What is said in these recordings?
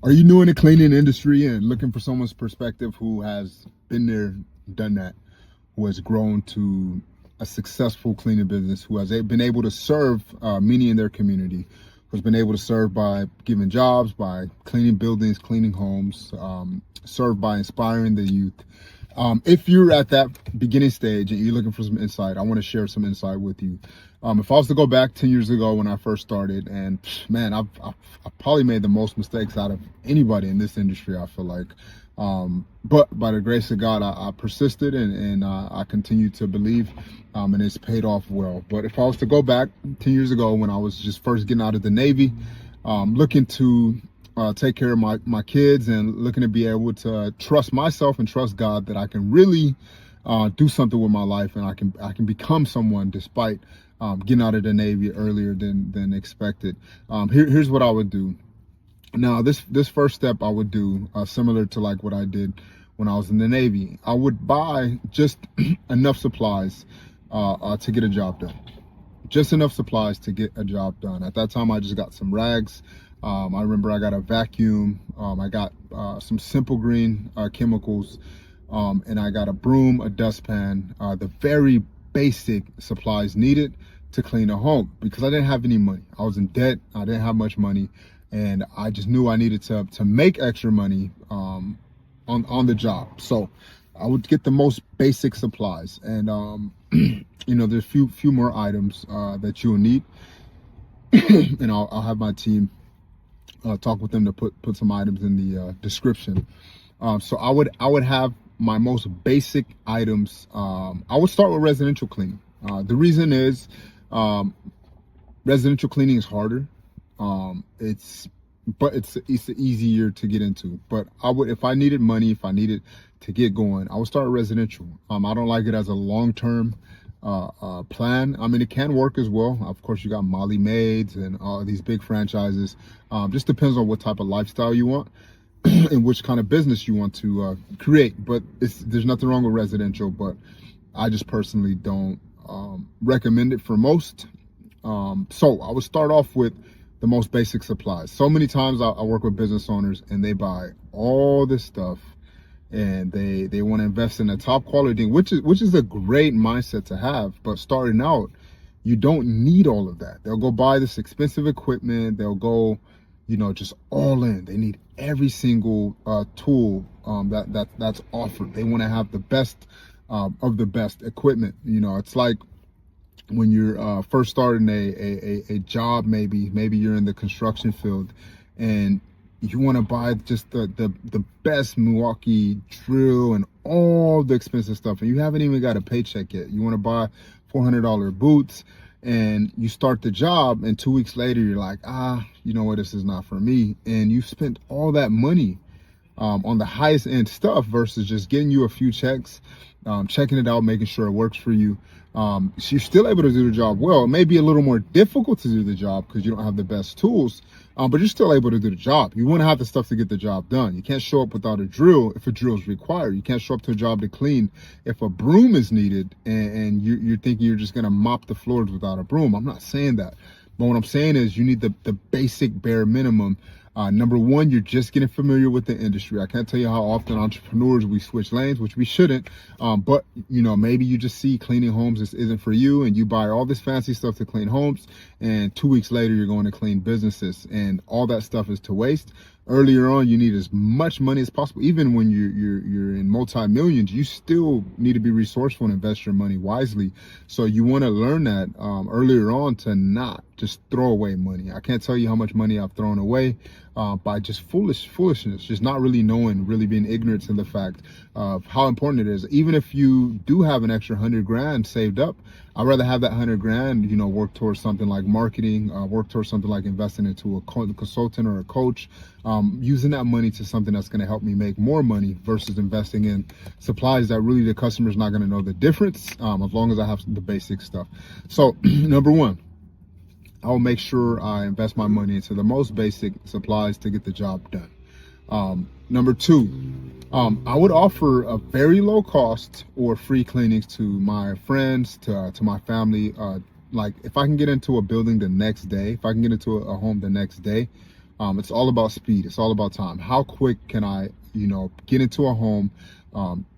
Are you new in the cleaning industry and looking for someone's perspective who has been there, done that, who has grown to a successful cleaning business, who has been able to serve many in their community, who's been able to serve by giving jobs, by cleaning buildings, cleaning homes, serve by inspiring the youth? If you're at that beginning stage and you're looking for some insight, I want to share some insight with you. If I was to go back 10 years ago when I first started, and man, I've probably made the most mistakes out of anybody in this industry, I feel like. But by the grace of God, I persisted and I continued to believe, and it's paid off well. But if I was to go back 10 years ago when I was just first getting out of the Navy, looking to take care of my kids and looking to be able to trust myself and trust God that I can really do something with my life, and I can become someone despite getting out of the Navy earlier than expected. Here's what I would do. Now, this first step I would do similar to like what I did when I was in the Navy. I would buy just enough supplies to get a job done. Just enough supplies to get a job done. At that time, I just got some rags. I remember I got a vacuum. I got some Simple Green chemicals, and I got a broom, a dustpan, the very basic supplies needed to clean a home, because I didn't have any money. I was in debt. I didn't have much money, and I just knew I needed to make extra money on the job. So I would get the most basic supplies, and there's few more items that you'll need, and I'll have my team talk with them to put some items in the description. So I would have my most basic items. I would start with residential cleaning. The reason is residential cleaning is harder. It's easier to get into. But if I needed money, if I needed to get going, I would start residential. I don't like it as a long-term plan. I mean, it can work as well. Of course, you got Molly Maids and all these big franchises. Just depends on what type of lifestyle you want and which kind of business you want to create. But there's nothing wrong with residential, but I just personally don't recommend it for most. So I would start off with the most basic supplies. So many times I work with business owners and they buy all this stuff and they want to invest in a top quality thing, which is a great mindset to have. But starting out, you don't need all of that. They'll go buy this expensive equipment. They'll go, just all in. They need every single tool that's offered. They want to have the best of the best equipment. It's like when you're first starting a job, maybe you're in the construction field and you want to buy just the best Milwaukee drill and all the expensive stuff, and you haven't even got a paycheck yet. You want to buy $400 boots, and you start the job, and 2 weeks later you're like, you know what, this is not for me. And you spent all that money on the highest end stuff versus just getting you a few checks, checking it out, making sure it works for you. So you're still able to do the job well. It may be a little more difficult to do the job because you don't have the best tools, but you're still able to do the job. You want to have the stuff to get the job done. You can't show up without a drill if a drill is required. You can't show up to a job to clean if a broom is needed, and you're thinking you're just going to mop the floors without a broom. I'm not saying that. But what I'm saying is you need the basic bare minimum. Number one, you're just getting familiar with the industry. I can't tell you how often entrepreneurs, we switch lanes, which we shouldn't. But maybe you just see cleaning homes isn't for you, and you buy all this fancy stuff to clean homes, and 2 weeks later you're going to clean businesses, and all that stuff is to waste. Earlier on, you need as much money as possible. Even when you're in multi-millions, you still need to be resourceful and invest your money wisely. So you want to learn that earlier on, to not just throw away money. I can't tell you how much money I've thrown away by just foolishness, just not really knowing, really being ignorant to the fact of how important it is. Even if you do have an extra 100 grand saved up, I'd rather have that 100 grand, work towards something like marketing, work towards something like investing into a consultant or a coach, using that money to something that's going to help me make more money versus investing in supplies that really the customer's not going to know the difference, as long as I have the basic stuff. So number one, I'll make sure I invest my money into the most basic supplies to get the job done. Number two, I would offer a very low cost or free cleanings to my friends, to my family. Like if I can get into a building the next day, if I can get into a home the next day, It's all about speed. It's all about time. How quick can I, get into a home,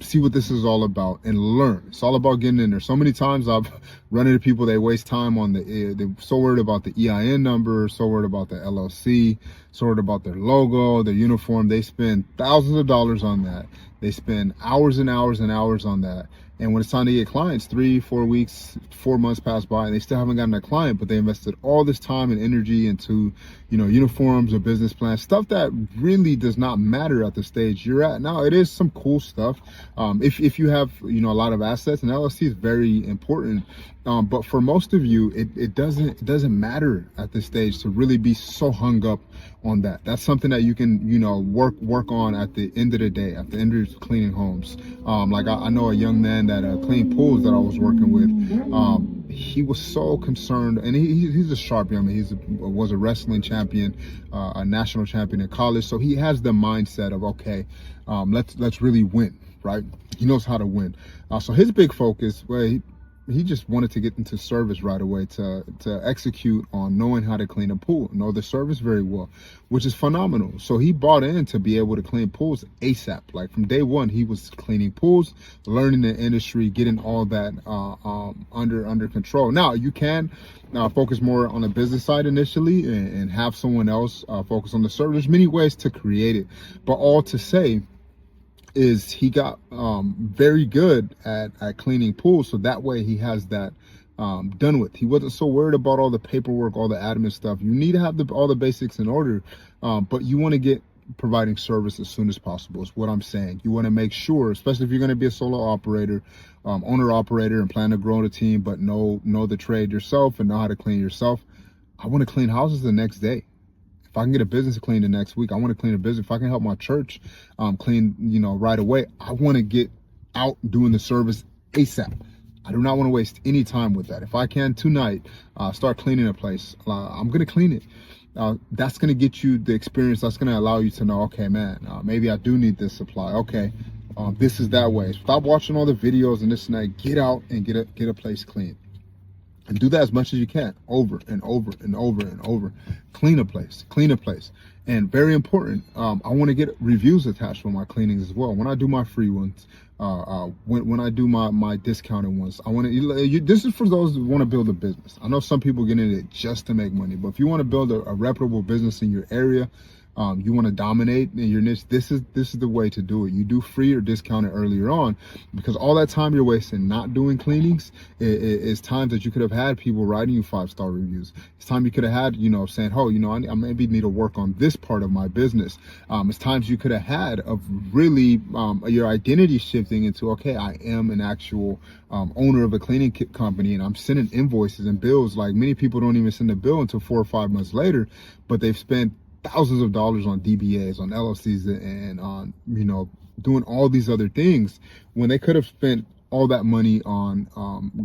see what this is all about, and learn. It's all about getting in there. So many times I've run into people, they waste time on they're so worried about the EIN number, so worried about the LLC, so worried about their logo, their uniform. They spend thousands of dollars on that. They spend hours and hours and hours on that. And when it's time to get clients, 3, 4 weeks, 4 months pass by and they still haven't gotten a client, but they invested all this time and energy into, uniforms or business plans, stuff that really does not matter at the stage you're at. Now, it is some cool stuff. If you have, a lot of assets, and LLC is very important. But for most of you, it doesn't matter at this stage to really be so hung up on that. That's something that you can, work on at the end of the day, at the end of cleaning homes. Like I know a young man that cleaned pools that I was working with. He was so concerned, and he's a sharp young man. Was a wrestling champion, a national champion in college. So he has the mindset of, okay, let's really win, right? He knows how to win. So his big focus, he just wanted to get into service right away to execute on knowing how to clean a pool, know the service very well, which is phenomenal. So he bought in to be able to clean pools ASAP. Like from day one, he was cleaning pools, learning the industry, getting all that under control. Now you can focus more on the business side initially and have someone else focus on the service. There's many ways to create it, but all to say is he got very good at cleaning pools, so that way he has that done with. He wasn't so worried about all the paperwork, all the admin stuff. You need to have all the basics in order, but you want to get providing service as soon as possible is what I'm saying. You want to make sure, especially if you're going to be a solo operator, owner operator, and plan to grow a team, but know the trade yourself and know how to clean yourself. I want to clean houses the next day. If I can get a business clean the next week, I want to clean a business. If I can help my church clean, right away, I want to get out doing the service ASAP. I do not want to waste any time with that. If I can tonight start cleaning a place, I'm going to clean it. That's going to get you the experience. That's going to allow you to know, okay, man, maybe I do need this supply. Okay, this is that way. Stop watching all the videos and this and that. Get out and get a place clean. And do that as much as you can, over and over and over and over. Clean a place. And very important, I want to get reviews attached with my cleanings as well. When I do my free ones, when I do my discounted ones, I want to, this is for those who want to build a business. I know some people get in it just to make money, but if you want to build a reputable business in your area, you want to dominate in your niche, this is the way to do it. You do free or discounted earlier on, because all that time you're wasting not doing cleanings is times that you could have had people writing you 5-star reviews. It's time you could have had, saying, oh, I maybe need to work on this part of my business. It's times you could have had of really your identity shifting into, okay, I am an actual owner of a cleaning kit company, and I'm sending invoices and bills. Like many people don't even send a bill until 4 or 5 months later, but they've spent thousands of dollars on DBAs, on LLCs, and on, doing all these other things when they could have spent all that money on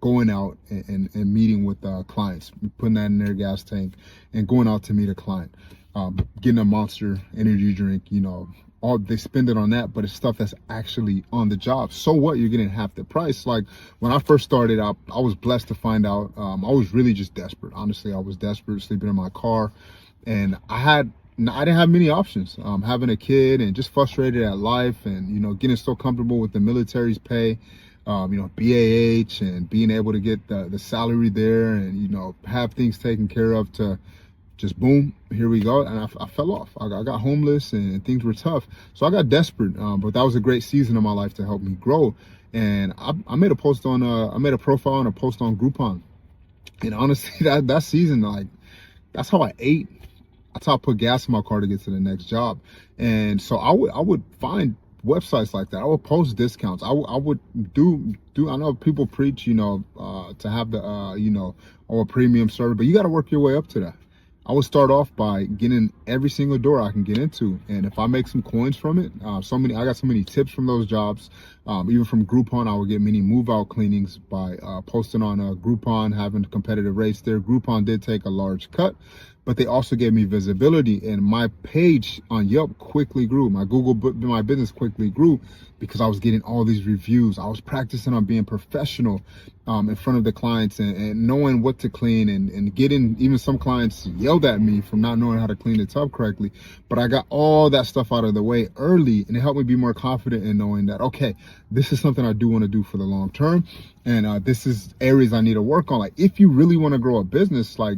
going out and meeting with clients, putting that in their gas tank and going out to meet a client, getting a Monster energy drink, all they spend it on that, but it's stuff that's actually on the job. So what? You're getting half the price. Like when I first started out, I was blessed to find out, I was really just desperate. Honestly, I was desperate, sleeping in my car. And I didn't have many options. Having a kid and just frustrated at life, and getting so comfortable with the military's pay, BAH, and being able to get the salary there, and have things taken care of, to just boom, here we go. And I fell off. I got homeless, and things were tough. So I got desperate. But that was a great season of my life to help me grow. And I made a post on I made a profile and a post on Groupon. And honestly, that season, that's how I ate. That's how I put gas in my car to get to the next job. And so I would find websites like that. I would post discounts. I would do I know people preach, to have the, or a premium service, but you got to work your way up to that. I would start off by getting every single door I can get into. And if I make some coins from it, I got so many tips from those jobs. Even from Groupon, I would get many move out cleanings by posting on Groupon, having competitive rates there. Groupon did take a large cut, but they also gave me visibility, and my page on Yelp quickly grew. My business quickly grew because I was getting all these reviews. I was practicing on being professional in front of the clients, and knowing what to clean, and getting, even some clients yelled at me from not knowing how to clean the tub correctly. But I got all that stuff out of the way early, and it helped me be more confident in knowing that, okay, this is something I do want to do for the long term, and this is areas I need to work on. Like, if you really want to grow a business, like,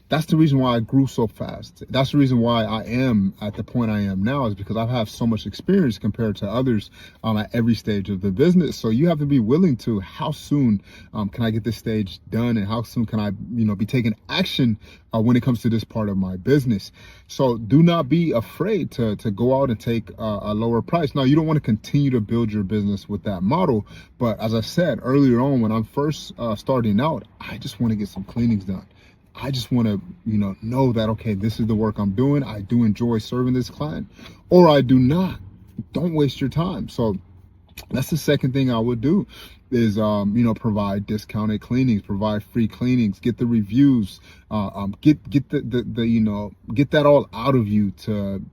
that's the reason why I grew so fast. That's the reason why I am at the point I am now, is because I have so much experience compared to others at every stage of the business. So you have to be willing to, how soon can I get this stage done, and how soon can I, be taking action when it comes to this part of my business. So do not be afraid to go out and take a lower price. Now, you don't want to continue to build your business with that model, but as I said earlier on, when I'm first starting out, I just want to get some cleanings done. I just want to, know that, okay, this is the work I'm doing. I do enjoy serving this client, or I do not. Don't waste your time. So that's the second thing I would do, is, provide discounted cleanings, provide free cleanings, get the reviews, get get that all out of you to,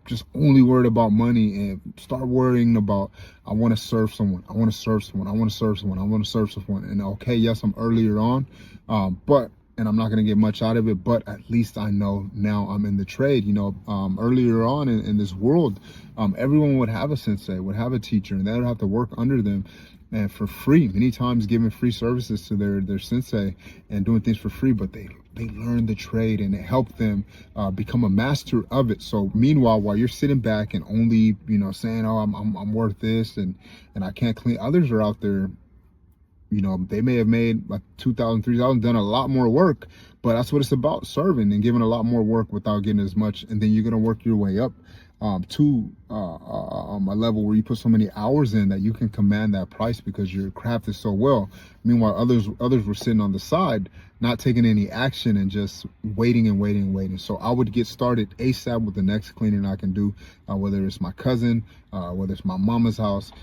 just only worried about money, and start worrying about, I want to serve someone. I want to serve someone. I want to serve someone. I want to serve someone. And okay, yes, I'm earlier on, and I'm not going to get much out of it, but at least I know now I'm in the trade. Earlier on in this world, everyone would have a sensei, would have a teacher, and they would have to work under them, and for free, many times giving free services to their sensei and doing things for free, but they learn the trade, and it helped them become a master of it. So meanwhile, while you're sitting back and only, saying, oh, I'm worth this, and I can't clean, others are out there, they may have made like 2,000, 3,000, done a lot more work, but that's what it's about, serving and giving a lot more work without getting as much. And then you're going to work your way up to a level where you put so many hours in that you can command that price because your craft is so well. Meanwhile, others were sitting on the side, not taking any action, and just waiting and waiting and waiting. So I would get started ASAP with the next cleaning I can do, whether it's my cousin, whether it's my mama's house,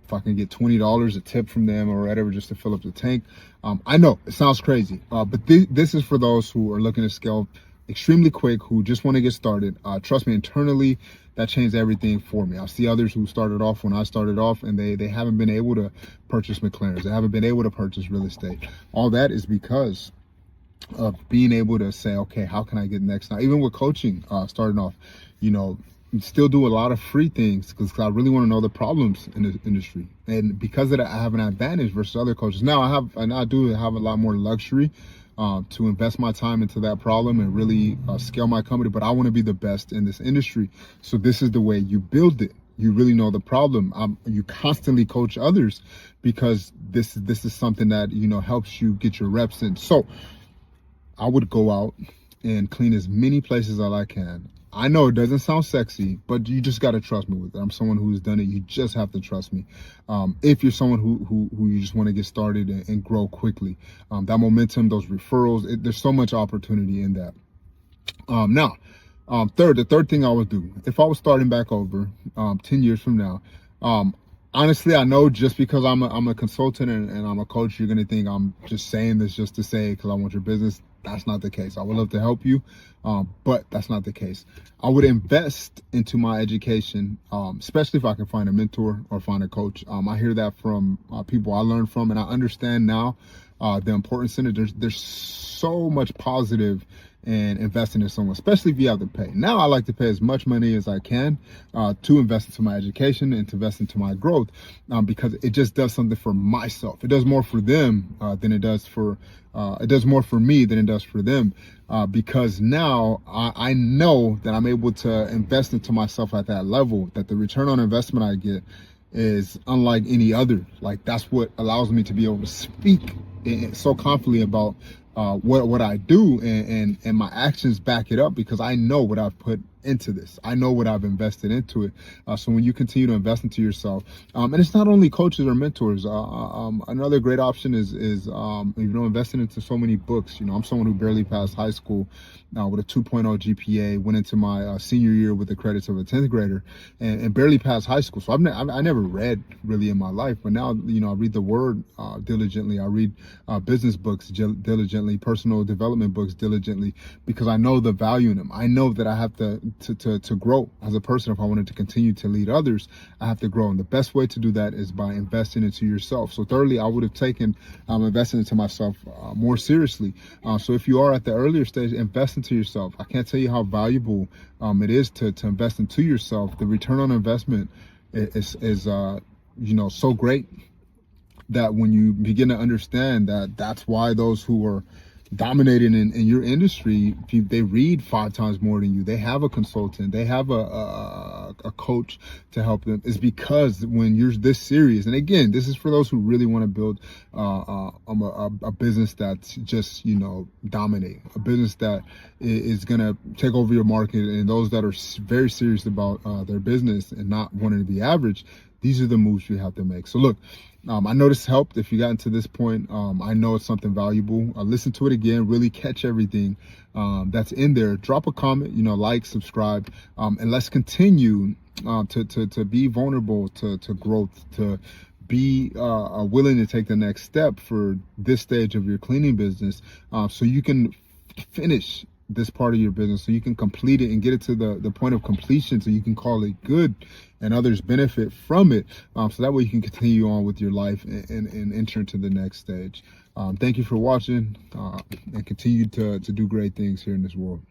if I can get $20 a tip from them or whatever, just to fill up the tank. I know it sounds crazy, but this is for those who are looking to scale extremely quick, who just want to get started. Trust me, internally, that changed everything for me. I see others who started off when I started off, and they haven't been able to purchase McLarens. They haven't been able to purchase real estate. All that is because of being able to say, okay, how can I get next? Now, even with coaching, starting off, still do a lot of free things because I really want to know the problems in the industry, and because of that, I have an advantage versus other coaches. Now I do have a lot more luxury to invest my time into that problem and really scale my company, but I want to be the best in this industry. So this is the way you build it. You really know the problem. You constantly coach others because this is something that helps you get your reps in. So I would go out and clean as many places as I can. I know it doesn't sound sexy, but you just got to trust me with it. I'm someone who's done it. You just have to trust me. If you're someone who you just want to get started and grow quickly, that momentum, those referrals, there's so much opportunity in that. The third thing I would do, if I was starting back over 10 years from now, honestly, I know just because I'm a consultant and I'm a coach, you're going to think I'm just saying this just to say because I want your business. That's not the case. I would love to help you, but that's not the case. I would invest into my education, especially if I can find a mentor or find a coach. I hear that from people I learned from, and I understand now the importance in it. There's so much positive in investing in someone, especially if you have to pay. Now I like to pay as much money as I can to invest into my education and to invest into my growth, because it just does something for myself. It does more for them than it does for it does more for me than it does for them, because now I know that I'm able to invest into myself at that level, that the return on investment I get is unlike any other. Like, that's what allows me to be able to speak so confidently about what I do, and my actions back it up, because I know what I've put into this. I know what I've invested into it. So when you continue to invest into yourself, and it's not only coaches or mentors. Another great option is investing into so many books. I'm someone who barely passed high school with a 2.0 GPA, went into my senior year with the credits of a 10th grader, and barely passed high school. So I never read really in my life, but now I read the Word diligently. I read business books diligently, personal development books diligently, because I know the value in them. I know that I have to grow as a person. If I wanted to continue to lead others, I have to grow, and the best way to do that is by investing into yourself. So thirdly, I would have taken investing into myself more seriously. So if you are at the earlier stage, invest into yourself. I can't tell you how valuable it is to invest into yourself. The return on investment is so great that when you begin to understand that's why those who are dominating in your industry, they read 5 times more than you. They have a consultant, they have a coach to help them. Is because when you're this serious, and again, this is for those who really want to build a business that's just dominate, a business that is going to take over your market, and those that are very serious about their business and not wanting to be average. These are the moves you have to make. So look, I know this helped. If you got to this point, I know it's something valuable. Listen to it again, really catch everything that's in there. Drop a comment, like, subscribe, and let's continue to be vulnerable to growth, to be willing to take the next step for this stage of your cleaning business, so you can finish this part of your business, so you can complete it and get it to the point of completion, so you can call it good and others benefit from it, so that way you can continue on with your life and enter into the next stage. Thank you for watching, and continue to do great things here in this world.